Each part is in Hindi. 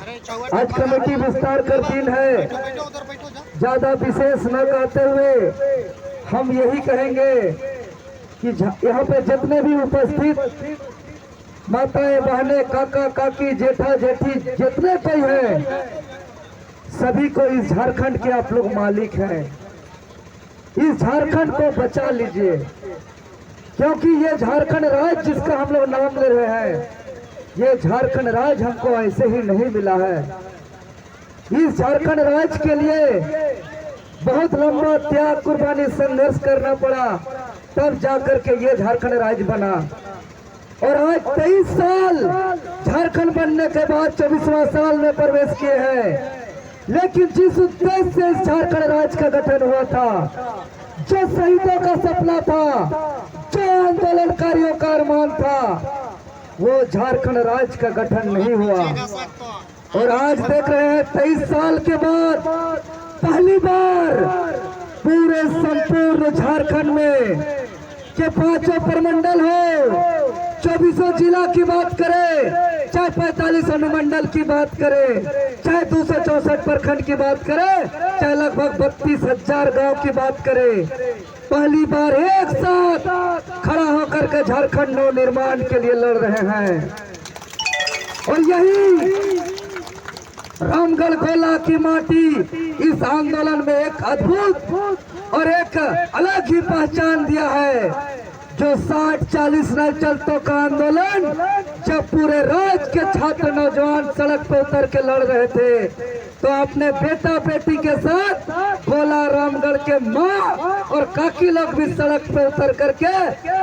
आज कमेटी विस्तार कर दिन है, ज्यादा विशेष न कहते हुए हम यही कहेंगे कि यहाँ पे जितने भी उपस्थित माताएं बहनें काका काकी जेठा जेठी जितने कोई हैं, सभी को इस झारखंड के आप लोग मालिक हैं। इस झारखंड को बचा लीजिए, क्योंकि ये झारखंड राज्य जिसका हम लोग नाम ले रहे हैं, ये झारखंड राज्य हमको ऐसे ही नहीं मिला है। इस झारखंड राज्य के लिए बहुत लंबा त्याग कुर्बानी संघर्ष करना पड़ा, तब जाकर के ये झारखंड राज्य बना। और आज 23 साल झारखंड बनने के बाद 24वां साल में प्रवेश किए हैं। लेकिन जिस उद्देश्य से इस झारखंड राज्य का गठन हुआ था, जो शहीदों का सपना था, जो आंदोलनकारियों का अरमान था, वो झारखंड राज्य का गठन नहीं हुआ। और आज देख रहे हैं 23 साल के बाद पहली बार पूरे संपूर्ण झारखंड में के 5 प्रमंडल हो, 24 जिला की बात करें, चाहे 45 अनुमंडल की बात करें, चाहे 264 प्रखंड की बात करें, चाहे लगभग 32,000 गांव की बात करें, पहली बार एक साथ खड़ा होकर के झारखंड नव निर्माण के लिए लड़ रहे हैं। और यही रामगढ़ गोला की माटी इस आंदोलन में एक अद्भुत और एक अलग ही पहचान दिया है। जो 60-40 नक्सलियों का आंदोलन जब पूरे राज्य के छात्र नौजवान सड़क पर उतर के लड़ रहे थे, तो अपने बेटा बेटी के साथ गोला रामगढ़ के माँ और काकी लोग भी सड़क पे उतर करके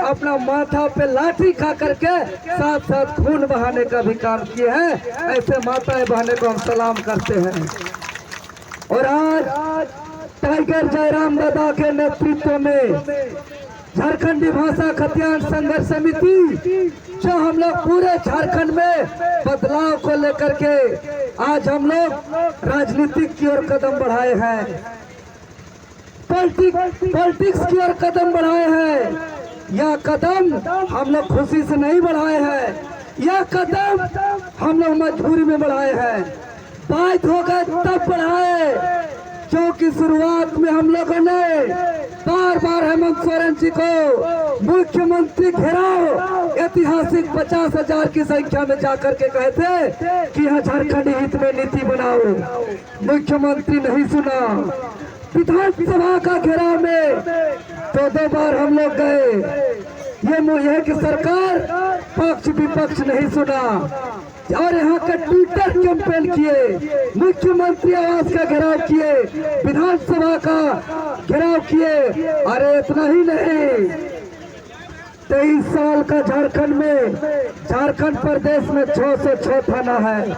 अपना माथा पे लाठी खा करके साथ साथ खून बहाने का भी काम किए हैं। ऐसे माताएं बहने को हम सलाम करते हैं। और आज टाइगर जयराम दादा के नेतृत्व में झारखंडी भाषा खतियान संघर्ष समिति, जो हम लोग पूरे झारखंड में बदलाव को लेकर के आज हम लोग राजनीतिक की ओर कदम बढ़ाए हैं, पॉलिटिक्स की ओर कदम बढ़ाए हैं। यह कदम हम लोग खुशी से नहीं बढ़ाए हैं, यह कदम हम लोग मजबूरी में बढ़ाए हैं। बात हो गए तब बढ़ाए, क्योंकि शुरुआत में हम लोगों ने बार बार हेमंत सोरेन जी को मुख्यमंत्री घेराव ऐतिहासिक 50,000 की संख्या में जाकर के कहे थे कि यहाँ झारखंड हित में नीति बनाओ। मुख्यमंत्री नहीं सुना। विधानसभा का घेराव में दो बार हम लोग गए, ये कि सरकार पक्ष विपक्ष नहीं सुना। और यहाँ का ट्विटर कैंपेन किए, मुख्यमंत्री आवास का घेराव किए, विधानसभा का घेराव किए। अरे इतना ही नहीं, 23 साल का झारखंड में, झारखंड प्रदेश में 606 थाना है।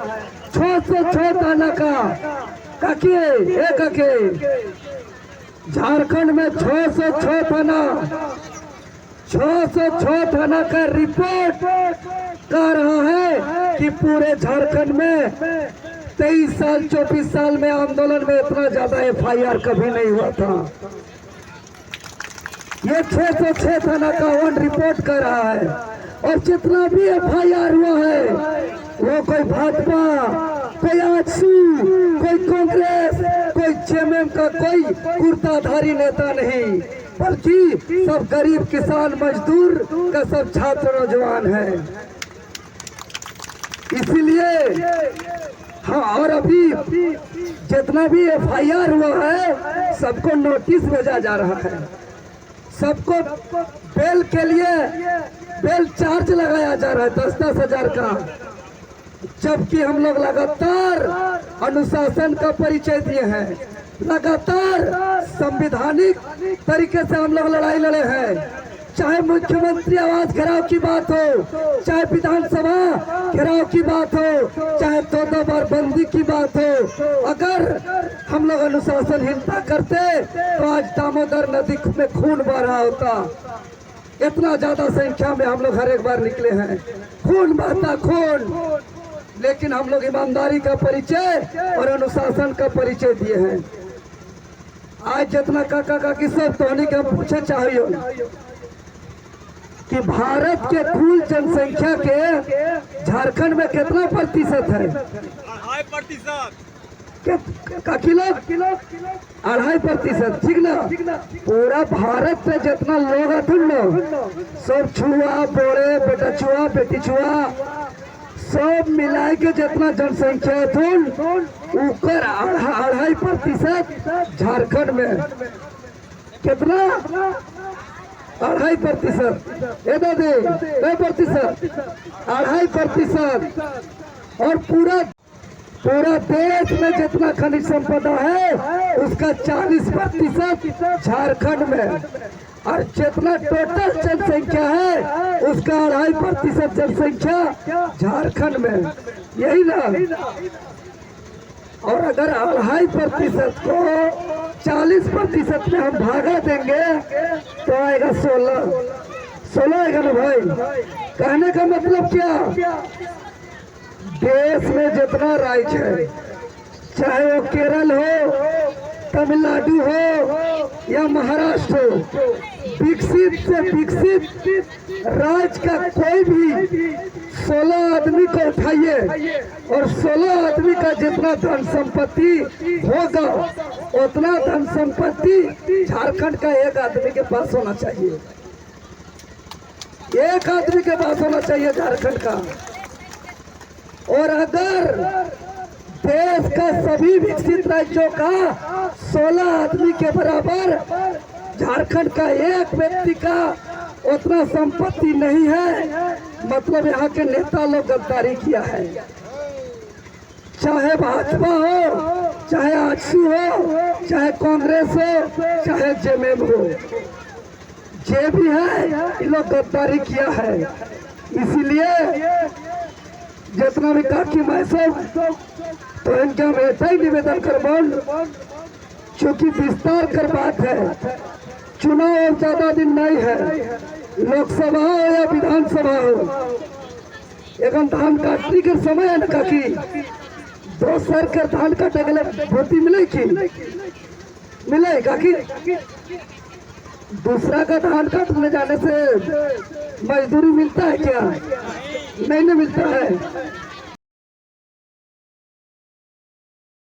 606 थाना का झारखंड में 606 थाना, 606 थाना का रिपोर्ट कह रहा है कि पूरे झारखंड में 23 साल 24 साल में आंदोलन में इतना ज्यादा FIR कभी नहीं हुआ था। ये 606 थाना का वन रिपोर्ट कर रहा है। और जितना भी FIR हुआ है, वो कोई भाजपा, कोई आजसू, कोई कांग्रेस, कोई JMM का कोई कुर्ताधारी नेता नहीं, बल्कि सब गरीब किसान मजदूर का सब छात्र नौजवान है। इसीलिए हाँ, और अभी जितना भी FIR हुआ है, सबको नोटिस भेजा जा रहा है। सबको बेल के लिए बेल चार्ज लगाया जा रहा है 10-10 हजार का, जबकि हम लोग लगातार अनुशासन का परिचय दिए हैं, लगातार संवैधानिक तरीके से हम लोग लड़ाई लड़े हैं। चाहे मुख्यमंत्री आवास घेराव की बात हो, चाहे विधानसभा घेराव की बात हो, चाहे 2 बार बंदी की बात हो, अगर हम लोग अनुशासनहीनता करते तो आज दामोदर नदी में खून बह रहा होता। इतना ज्यादा संख्या में हम लोग हर एक बार निकले हैं, खून बहता खून। लेकिन हम लोग ईमानदारी का परिचय और अनुशासन का परिचय दिए हैं। आज जितना काका काकी सब तोहनी के पूछे चाहिए, कि भारत के कुल जनसंख्या के झारखंड में कितना प्रतिशत है? 2.5%। का किलो 2.5%, ठीक ना? पूरा भारत में जितना लोग है सब छुआ बोरे बेटा छुआ बेटी छुआ सब मिला के जितना जनसंख्या है ऊपर 2.5% झारखंड में कितना 2.5%, ये दादी 2%, 2.5%। और पूरा देश में जितना खनिज संपदा है उसका 40% झारखंड में, और जितना टोटल जनसंख्या है उसका 2.5% जनसंख्या झारखंड में, यही ना? और अगर 2.5% को 40% में हम भागा देंगे तो आएगा 16 आएगा ना भाई? कहने का मतलब क्या? देश में जितना राज्य है, चाहे वो केरल हो, तमिलनाडु हो या महाराष्ट्र हो, विकसित से विकसित राज्य का कोई भी 16 आदमी को उठाइए और 16 आदमी का जितना धन संपत्ति होगा उतना धन संपत्ति झारखंड का एक आदमी के पास होना चाहिए, एक आदमी के पास होना चाहिए झारखंड का। और अगर देश का सभी विकसित राज्यों का 16 आदमी के बराबर झारखंड का एक व्यक्ति का उतना संपत्ति नहीं है, मतलब यहाँ के नेता लोग गद्दारी किया है। चाहे भाजपा हो, चाहे आजसू हो, चाहे कांग्रेस हो, चाहे जेएमएम हो, जे भी है इन लोग गद्दारी किया है। इसीलिए जितना भी काकी मैं सब तो इनके हम ऐसा ही निवेदन कर बोल, क्योंकि विस्तार कर बात है, चुनाव और ज्यादा दिन नहीं है, लोकसभा हो या विधानसभा हो, एकदम धान काटने के समय है ना काकी, 2 सर कर धान काटे के लिए भर्ती मिले काकी? दूसरा का धान काटने जाने से मजदूरी मिलता है क्या? नहीं मिलता है।